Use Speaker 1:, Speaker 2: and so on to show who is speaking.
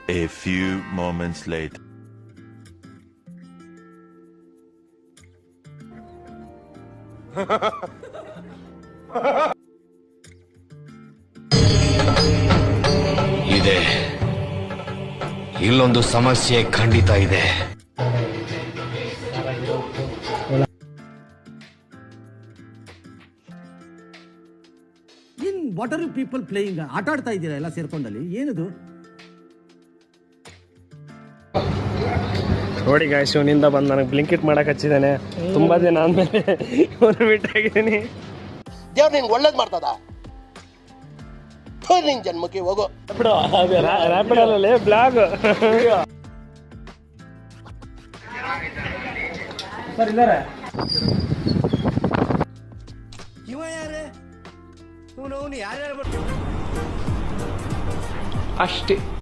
Speaker 1: A few moments later.
Speaker 2: ಇದೆ, ಇಲ್ಲೊಂದು ಸಮಸ್ಯೆ ಖಂಡಿತ ಇದೆ.
Speaker 3: What are you people playing? ಆಟ ಆಡ್ತಾ ಇದ್ದೀರಾ ಎಲ್ಲ ಸೇರ್ಕೊಂಡಲ್ಲಿ, ಏನದು?
Speaker 4: ನೋಡಿ ಗಾಯ್ಸ್, ಇವನಿಂದ ಬಂದು ನನಗೆ ಬ್ಲಿಂಕಿಟ್ ಮಾಡಕ್ಕೆ ಹಚ್ಚಿದ್ದಾನೆ. ತುಂಬಾ ದಿನ ಆದ್ಮೇಲೆ ಇವನು ಬಿಟ್ಟಾಗಿದ್ದೀನಿ.
Speaker 5: ದೇವ್ರು ನಿನ್ಗೆ ಒಳ್ಳೇದು ಮಾಡ್ತದ, ನಿನ್ ಜನ್ಮಕ್ಕೆ ಹೋಗೋ.
Speaker 4: ರ್ಯಾಪಿಡ್ ಅಲ್ಲೇ ಬ್ಲಾಗ್
Speaker 3: ಇವ ಯಾರೇ? ಇವನು ಯಾರ್ಯಾರು
Speaker 4: ಅಷ್ಟೇ.